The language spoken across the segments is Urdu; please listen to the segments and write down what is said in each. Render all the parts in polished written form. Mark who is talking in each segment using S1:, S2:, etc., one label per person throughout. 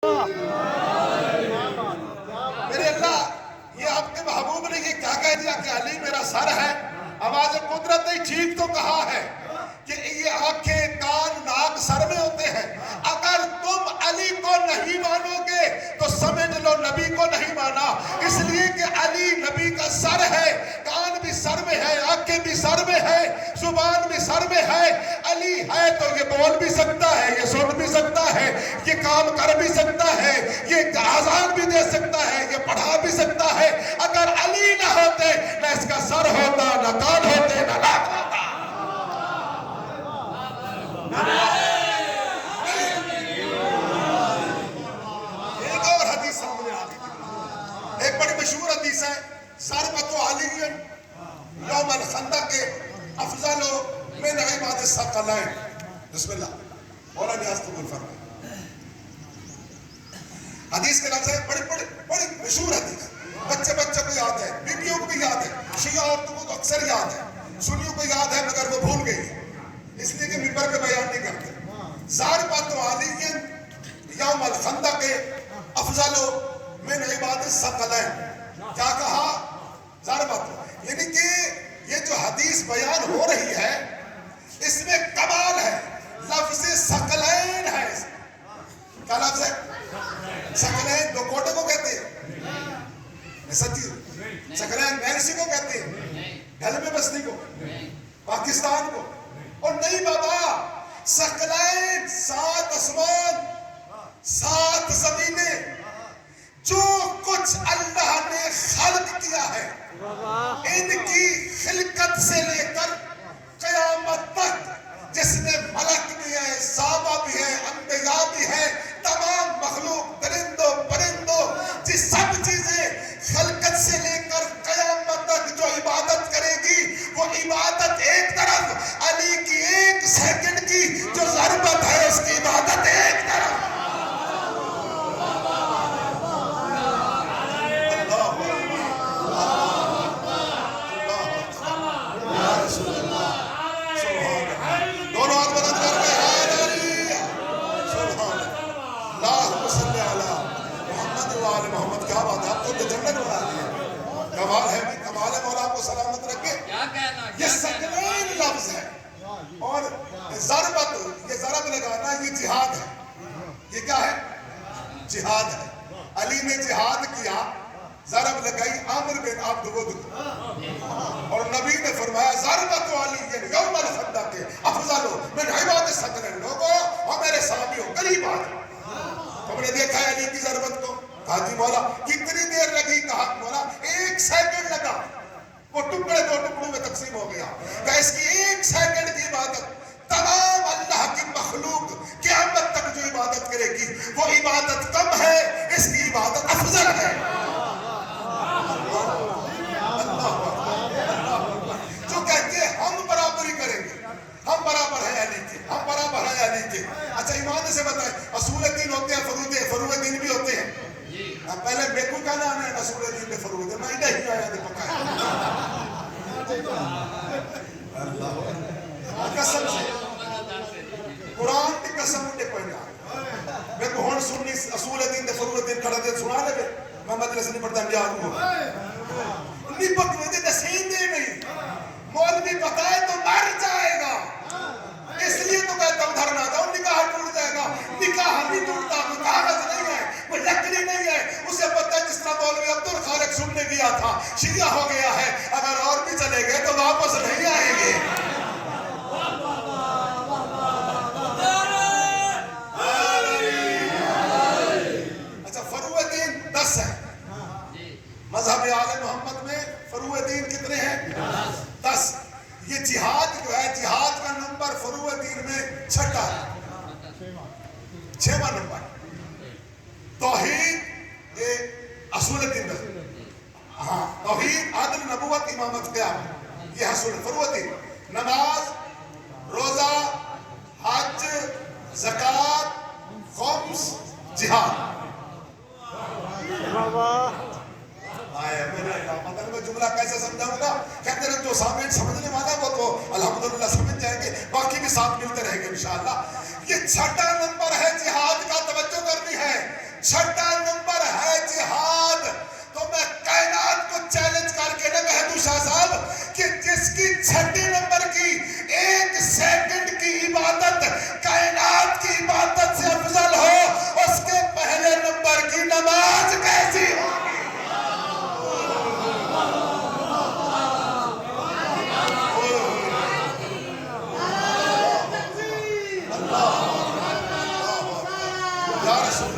S1: میرے اللہ، یہ آپ کے محبوب نے یہ کیا کہہ دیا کہ علی میرا سر ہے؟ آواز قدرت نے ٹھیک تو کہا ہے کہ یہ آنکھیں کان ناک سر میں ہوتے ہیں۔ اگر تم علی کو نہیں مانو گے تو سمجھ لو نبی کو نہیں مانا، اس لیے کہ علی نبی کا سر ہے، کان بھی سر میں ہے، آنکھیں بھی سر میں ہے، زبان بھی سر میں ہے۔ علی ہے تو یہ بول بھی سکتا ہے، یہ سن بھی سکتا ہے، یہ کام کر بھی سکتا ہے، یہ آزان بھی دے سکتا ہے، یہ پڑھا بھی سکتا ہے۔ اگر علی نہ ہوتے نہ اس کا سر ہوتا، نہ کان ہوتے، نہ ناک ہوتا۔ ایک اور حدیث سامنے آ گئی، ایک بڑی مشہور حدیث ہے، ضربۃ علی یوم الخندق افضل من عباد الثقلین۔ بسم اللہ، مولانا نیاز قبول فرمائیں۔ حدیث کے لفظ ہے، بڑی مشہور حدیث، بچے کو یاد ہے، بیویوں کو بھی یاد ہے، شیعہ عورتوں کو تو اکثر یاد ہے، سنیوں کو یاد ہے مگر وہ بھول گئی ہے، اس لیے کہ منبر پہ بیان نہیں کرتے۔ ضربۃ علی یوم الخندق افضل من عباد الثقلین۔ کیا کہا؟ ضربۃ، یعنی کہ یہ جو حدیث بیان ہو رہی ہے اس میں کمال ہے، لفظ ثقلین ہے۔ کیا لفظ ہے؟ ثقلین دو کوٹے کو کہتے ہیں، سچی ثقلین میرسی کو کہتے ہیں، گھر میں بستی کو، پاکستان کو، اور نہیں بابا، ثقلین 7 آسمان 7 زمینیں، جو کچھ اللہ نے خلق کیا ہے ان کی خلقت سے لے کر قیامت تک، جس میں ملک بھی ہے، صحابہ بھی ہے، انبیاء بھی ہے، تمام مخلوق درندوں پرندوں، جس سب چیزیں خلقت سے لے کر قیامت تک جو عبادت کرے گی، وہ عبادت ایک طرف، علی کی 1 سیکنڈ کی جو ضربت ہے اس کی عبادت ایک طرف۔ کمال ہے مولا آپ کو سلامت رکھے۔ یہ ثقلین لفظ ہے، اور ضربت، یہ ضرب لگانا، یہ جہاد ہے۔ یہ کیا ہے؟ جہاد ہے۔ علی نے جہاد کیا، ضرب لگائی عامر بن عبد ود، اور نبی نے فرمایا ضربۃ علی یوم الخندق افضل من عباد الثقلین۔ لوگوں اور میرے صحابیوں، قریب آ جاؤ، تم نے دیکھا ہے علی کی ضربت کو؟ کہا جی مولا کتنی دیر لگی؟ کہا مولا 1 سیکنڈ لگا، وہ ٹکڑے 2 ٹکڑوں میں تقسیم ہو گیا۔ کہ اس کی 1 سیکنڈ کی عبادت تمام اللہ کی مخلوق قیامت تک جو عبادت کرے گی وہ عبادت کم ہے، اس کی عبادت افضل ہے۔ جو کہتے ہیں ہم برابری کریں گے، ہم برابر ہیں علی کے، ہم برابر ہیں علی کے۔ اچھا ایمان سے بتائیں، اصول دین ہوتے ہیں، فروع دین بھی ہوتے ہیں۔ پہلے میرے کو کیا نام ہے؟ اصول دین میں فروع دین، میں نہیں آیا تھا پکا قسم سے، قرآن کی قسم مجھے کوئی نہ میرے کو ہون سننی اصول دین دے فروع دین کھڑا دے سنا لے، میں مدرسے نہیں پڑھتا یاد ہوں نہیں پکوے دے نسین دے نہیں، مولوی بتائے تو مر جائے گا، اس لیے تو کہتا ہوں دھرنا تھا، نکاح ٹوٹ جائے گا۔ نکاح نہیں ٹوٹتا، کوئی کاغذ نہیں ہے، کوئی لکڑی نہیں ہے، اسے پتہ ہے جس طرح مولوی عبد الخالق سننے گیا تھا، شیعہ ہو گیا ہے، اگر اور بھی چلے گئے تو واپس نہیں آئیں گے۔ اچھا فروع دین 10 ہے، مذہب آل محمد میں فروع دین کتنے ہیں؟ 10۔ یہ جہاد جو ہے، جہاد کا نمبر فروع دین میں 6واں ہے، 6واں نمبر۔ توحید اصول دین، ہاں توحید، عدل، نبوت، امامت، قیامت، یہ اصول فروع دین۔ نماز، روزہ، حج، زکوٰۃ، خمس، جہاد۔ میں جملہ کیسے سمجھاؤں گا؟ کہتے ہیں جو سامنے سمجھنے والا وہ تو الحمدللہ سمجھ جائیں گے، باقی بھی ساتھ ملتے رہیں گے انشاءاللہ۔ یہ 6واں نمبر ہے جہاد کا، توجہ کرنی ہے۔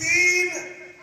S1: 3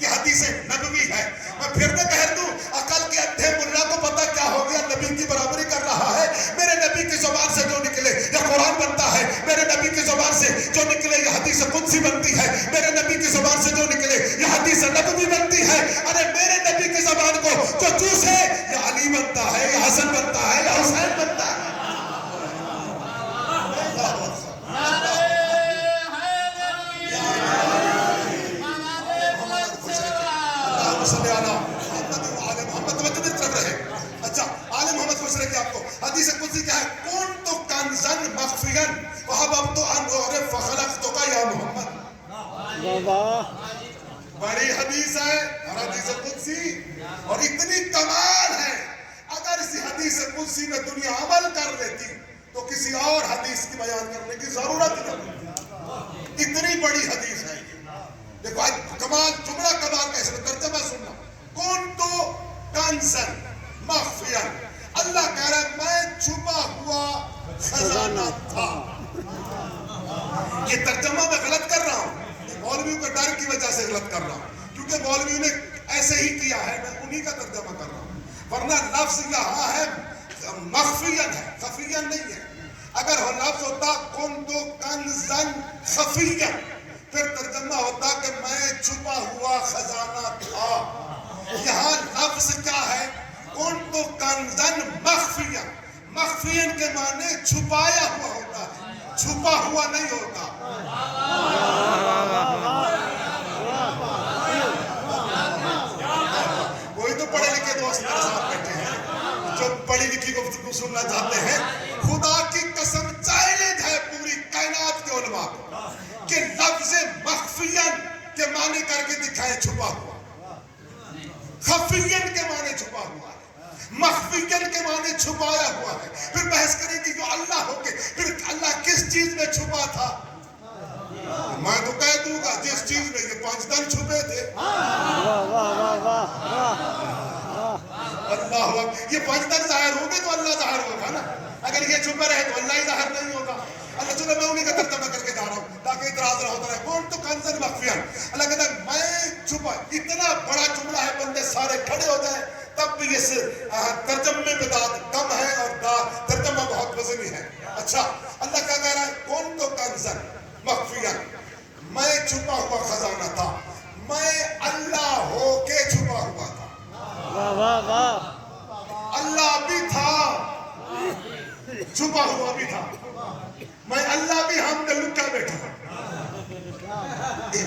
S1: کہ حدیث نبوی ہے. میں پھر نہ کہہ دوں عقل کے اندھے ملا کو پتا کیا ہو گیا, نبی کی برابری کر رہا ہے. میرے نبی کی زبان سے جو نکلے یا قرآن بنتا ہے, میرے نبی کی زبان سے جو نکلے یہ حدیث قدسی بنتی ہے, میرے نبی کی زبان سے جو نکلے یہ حدیث نبوی بنتی ہے. ارے میرے نبی کی زبان کو جو چوسے یا علی بنتا ہے یا حسن بنتا ہے یا حسین بنتا ہے. اچھا آل محمد خوش رہے کہ آپ کو حدیث قدسی کیا ہے, کون تو کنزن مخفین وحببت ان اعرف فخلقتک یا محمد. بڑی حدیث ہے اور حدیث قدسی, اور اتنی کمال ہے. اگر اسی حدیث قدسی میں دنیا عمل کر لیتی تو کسی اور حدیث کی بیان کرنے کی ضرورت نہیں. اتنی بڑی حدیث ہے یہ. دیکھو کمال, جملہ کمال کا اس میں ترجمہ سننا. کون تو کنزن مخفیا, اللہ کہہ رہا ہے میں چھپا ہوا خزانہ تھا. یہ ترجمہ میں غلط کر رہا ہوں, مولویوں کے ڈر کی وجہ سے غلط کر رہا ہوں, کیونکہ مولویوں نے ایسے ہی کیا ہے, میں انہی کا ترجمہ کر رہا ہوں. ورنہ لفظ یہاں ہے مخفین ہے, خفین نہیں ہے. اگر وہ لفظ ہوتا کن تو کنزن خفین, پھر ترجمہ ہوتا کہ میں چھپا ہوا خزانہ تھا. یہاں لفظ کیا ہے, کن تو کنزن مخفین. مخفین کے معنی چھپایا ہوا ہوتا ہے, چھپا ہوا نہیں ہوتا. کوئی تو پڑھے لکھے دوست میرے ساتھ بیٹھے ہیں جو پڑھی لکھی گفتگو سننا چاہتے ہیں. خدا کی قسم چیلنج ہے پوری کائنات کے علماء کو کہ لفظ مخفین کے معنی کر کے دکھائیں چھپا ہوا. خفین کے معنی چھپا ہوا ہے, مخفین کے معنی چھپایا ہوا ہے. پھر بحث کریں کہ جو اللہ ہو کے پھر اللہ کس چیز میں چھپا تھا. میں تو کہہ دوں گا جس چیز میں یہ 5 دن چھپے تھے. اللہ, یہ 5 دن ظاہر ہوں گے تو اللہ ظاہر ہوگا نا. اگر یہ چھپے رہے تو اللہ ہی ظاہر نہیں ہوگا. اللہ چلو میں انہی کا ترجمہ کر کے جا رہا ہوں تاکہ اعتراض نہ ہوتا رہے. کون تو کنزن مخفیان, اللہ کہتا ہے میں چھپا. اتنا بڑا جملہ ہے, بندے سارے کھڑے ہو جائیں تب بھی اس ترجمے میں داد کم ہے اور ترجمہ بہت وزنی ہے. اچھا اللہ کیا کہہ رہا ہے, کون تو کنزن مخفیان, میں چھپا ہوا خزانہ تھا. میں اللہ ہو کے چھپا ہوا تھا. اللہ بھی تھا, چھپا ہوا بھی تھا. میں اللہ بھی ہم نے لکا بیٹھا.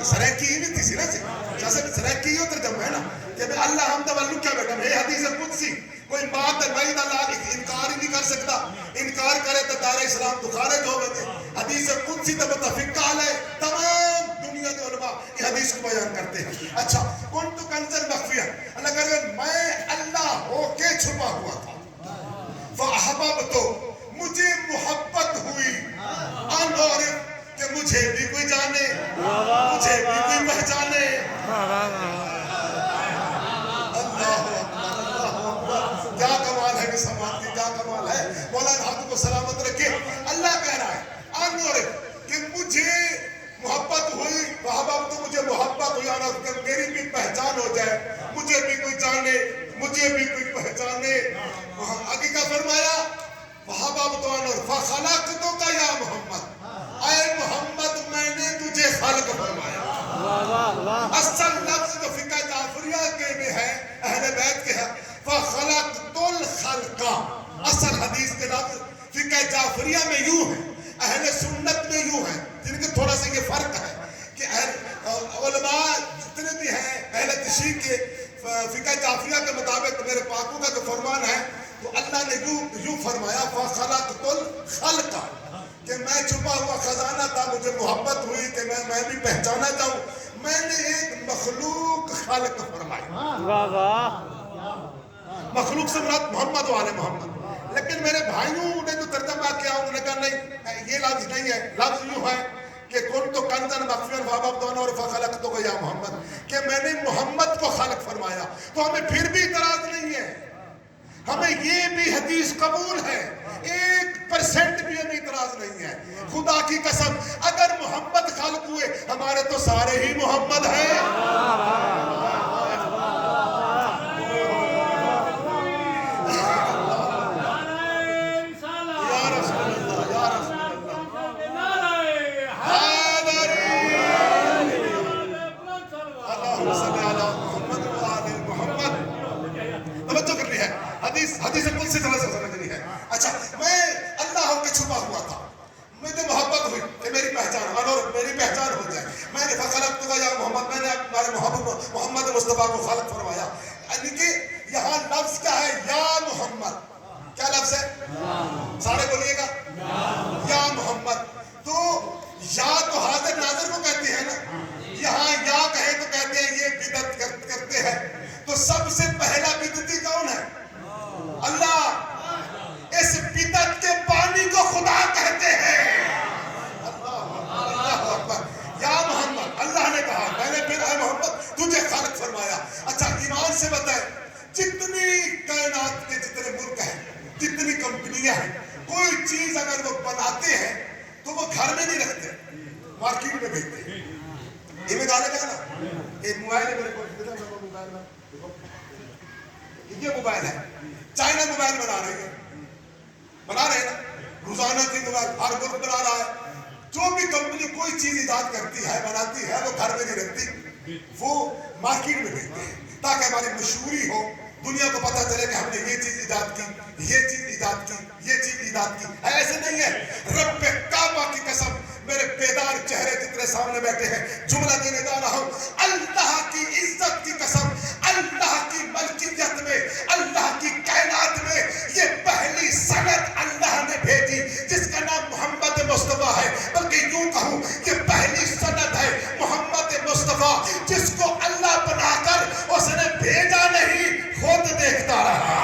S1: سریکی ہی نہیں تھی سرے سے, جیسے سریکی ہو ترجمہ ہے نا کہ میں اللہ ہم نے لکا بیٹھا. یہ حدیث قدسی کوئی بات بعید اللہ انکار ہی نہیں کر سکتا. انکار کرے تو دار اسلام تو خارج ہو گئے. حدیث قدسی تو متفق ہے, تمام دنیا کے علماء یہ حدیث کو بیان کرتے ہیں. اچھا کون تو کنزن مخفیہ, اللہ کہہ رہے ہیں میں اللہ ہو کے چھپا ہوا تھا. فاحببت, مجھے محبت ہوئی, ان اعرف کہ مجھے بھی کوئی جانے, مجھے بھی کوئی پہچانے. کیا کمال ہے اس سماعت کی, کیا کمال ہے. مولانا ہاتھوں کو سلامت رکھے. اللہ کہہ رہا ہے ان اعرف کہ مجھے محبت ہوئی, وحبب تو مجھے محبت ہوئی, کہ میری بھی پہچان ہو جائے, مجھے بھی کوئی جانے, مجھے بھی کوئی پہچانے. آگے کیا فرمایا, وحبب تو ان فخلقتک یا محمد, اے محمد میں نے تجھے خلق فرمایا. اصل لفظ جو فقہ جعفریہ کے میں ہے, اہل بیت کے ہے, فخلقت الخلق. اصل حدیث کے لفظ فقہ جعفریہ میں یوں ہے, اہل سنت میں یوں ہے, جن کے تھوڑا سا یہ فرق ہے کہ علماء جتنے بھی ہیں اہل تشریح کے فقہ جعفریہ کے مطابق میرے پاکوں کا جو فرمان ہے تو اللہ نے یوں فرمایا فخلقت الخلق, کہ میں چھپا ہوا خزانہ تھا, مجھے محبت ہوئی کہ میں بھی پہچانا چاہوں. میں نے ایک مخلوق خلق فرمائی. مخلوق سے مراد محمد و آل محمد. لیکن میرے بھائیوں نے جو ترجمہ کیا انہوں نے کہا نہیں یہ لفظ نہیں ہے. لفظ یوں ہے کہ کن تو کنزن مخفیان وحببت اور فخلقتک یا محمد, کہ میں نے محمد کو خلق فرمایا. تو ہمیں پھر بھی اعتراض نہیں ہے, ہمیں یہ بھی حدیث قبول ہے, 1% بھی ہمیں اعتراض نہیں ہے. خدا کی قسم اگر محمد خلق ہوئے, ہمارے تو سارے ہی محمد ہیں. حدیث قدسی طرح سے سمجھنی ہے. اچھا میں اللہ ہو کے چھپا ہوا تھا, مجھے محبت ہوئی کہ میری پہچان اور میری پہچان ہو جائے. میں نے فخلقتک یا محمد, میں نے ہمارے محمد مصطفیٰ کو خلق فرمایا. یعنی کہ یہاں لفظ کیا ہے, یا محمد. کیا لفظ ہے؟ سارے بولیے گا یا محمد. تو یا تو حاضر ناظر کو کہتے ہیں نا, یہاں یا کہے تو کہتے ہیں یہ بدعت کرتے ہیں. تو سب سے پہلا بدعتی کون ہے؟ اللہ. اس بدعت کے پانی کو خدا کہتے ہیں. اللہ اکبر. یا محمد, اللہ نے کہا, میں نے پھر اے محمد تجھے خالق فرمایا. اچھا ایمان سے بتائیں, جتنی کائنات کے جتنے ملک ہیں, جتنی کمپنیاں ہیں, کوئی چیز اگر وہ بناتے ہیں تو وہ گھر میں نہیں رکھتے, مارکیٹ میں بھیجتے ہیں. یہ میں گانے کا نا, ایک موبائل ہے میرے کو, یہ موبائل ہے, چائنا موبائل بنا رہی ہے, بنا رہے نا, روزانہ کی موبائل ہر ملک بنا رہا ہے. جو بھی کمپنی کوئی چیز ایجاد کرتی ہے, بناتی ہے, وہ گھر میں نہیں رکھتی, وہ مارکیٹ میں بھیجتے ہیں تاکہ ہماری مشہوری ہو, دنیا کو پتہ چلے کہ ہم نے یہ چیز ایجاد کی, یہ چیز ایجاد کی, یہ چیز ایجاد کی. ایسے نہیں ہے. رب کعبہ کی قسم, میرے بیدار چہرے جتنے سامنے بیٹھے ہیں, جملہ دینے جا رہا ہوں, اللہ کی عزت کی قسم, اللہ کی ملکیت میں, اللہ کی کائنات میں یہ پہلی سند اللہ نے بھیجی جس کا نام محمد مصطفیٰ ہے. بلکہ یوں کہوں یہ پہلی سند ہے محمد مصطفیٰ, جس کو اللہ بنا کر اس نے بھیجا نہیں, خود دیکھتا رہا.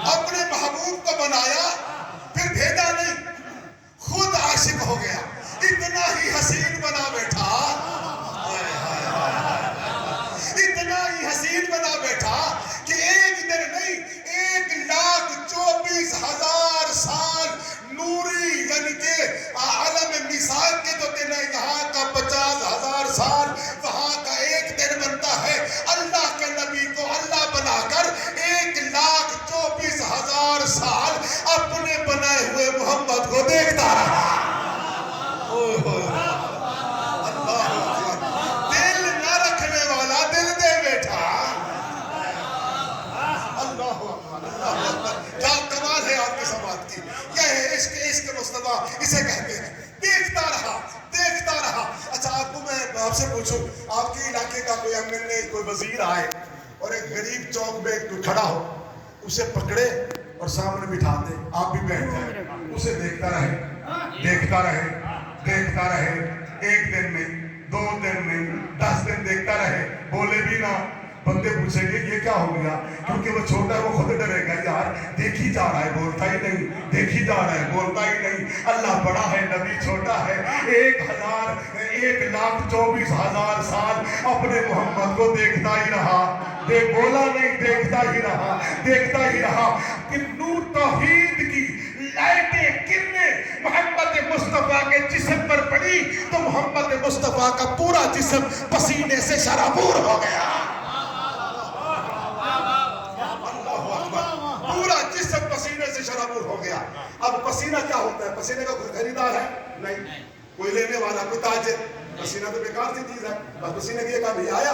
S1: اپنے محبوب کو بنایا, پھر بھیجا نہیں, خود عاشق ہو گیا. اتنا ہی حسین بنا بیٹھا, اتنا ہی حسین بنا بیٹھا کہ ایک دن نہیں, 1,24,000 سال نوری, یعنی کہ عالم میثاق کے جو دن ہے, یہاں کا 50,000 سال, وہاں کا ایک دن بنتا ہے. اللہ کے نبی کو اللہ بنا کر 1,24,000 سال اپنے بنائے ہوئے محمد کو دیکھتا رہا. دل نہ رکھنے والا دل دے بیٹھا. اللہ کیا کمال ہے آپ کی سماعت کی. یہ ہے عشق مصطفیٰ, اسے کہتے ہیں. دیکھتا رہا, دیکھتا رہا. اچھا آپ کو میں آپ سے پوچھوں, آپ کے علاقے کا کوئی MLA, کوئی وزیر آئے اور ایک غریب چوک میں کھڑا ہو, اسے پکڑے اور سامنے بٹھا دے, آپ بھی بیٹھ جائیں, اسے دیکھتا رہے, دیکھتا رہے, دیکھتا رہے, 1 دن نہیں, 2 دن نہیں, 10 دن دیکھتا رہے, بولے بھی نہ. بندے پوچھیں گے یہ کیا ہو گیا, کیونکہ وہ چھوٹا ہے, وہ خود ڈرے گا, یار دیکھی جا رہا ہے بولتا ہی نہیں, دیکھی جا رہا ہے بولتا ہی نہیں. اللہ بڑا ہے, نبی چھوٹا ہے. 1,24,000 سال اپنے محمد کو دیکھتا ہی رہا, بولا نہیں, دیکھتا ہی رہا, دیکھتا ہی رہا. کہ نور توحید کی لائٹیں کرنیں محمد مصطفیٰ کے جسم پر پڑی تو محمد مصطفیٰ کا پورا جسم پسینے سے شرابور ہو گیا. پورا جسم پسینے سے شرابور ہو گیا. اب پسینہ کیا ہوتا ہے؟ پسینے کا کوئی خریدار ہے نہیں, کوئی لینے والا, کوئی تاجر. پسینہ تو بیکار سی چیز ہے, بس پسینے کی ایک آدمی آیا,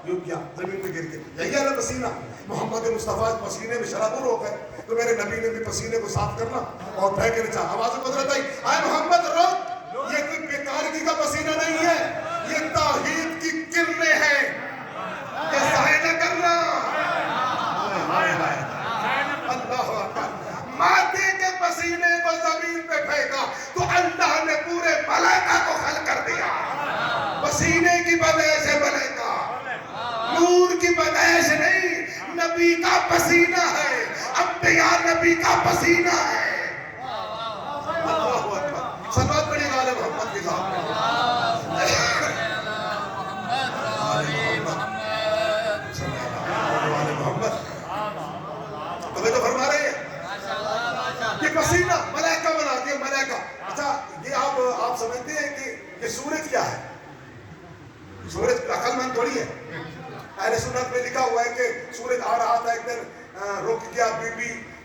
S1: یوں کیا, زمین پہ گر کے, یہی ہے نا پسینہ. محمد مصطفیٰ پسینے میں شرابور ہو گئے, تو میرے نبی نے بھی پسینے کو صاف کرنا اور پھینکنے چاہا. آواز قدرت آئی, اے محمد رک, یہ کوئی بیکارگی کا پسینہ نہیں ہے, یہ توحید کی کرنیں ہیں, یہ ضائع نہ کرنا. اللہ اکبر. مادے کے پسینے کو زمین پہ پھینکا تو اللہ نے پورے ملائکہ کو خلق کر دیا. پسینے کی بدعش ہے ملائکہ, نور کی بدعش نہیں, نبی کا پسینہ ہے, انبیاء نبی کا پسینہ ہے. اللہ اکبر. صلوات پڑھیے غالب محمد کی ذات پر. تمہیں تو فرما رہے ہیں یہ پسینہ ملائکہ بنا دیا, ملائکہ. اچھا یہ آپ سمجھتے ہیں کہ یہ سورج کیا ہے؟ سورج عقل مند تھوڑی ہے. اہل سنت میں لکھا ہوا ہے کہ سورج آ رہا تھا, ایک دن رک گیا, بی بی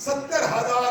S1: 70,000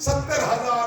S1: 70,000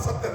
S1: 70,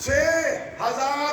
S1: 6,000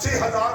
S1: 6,000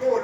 S1: 2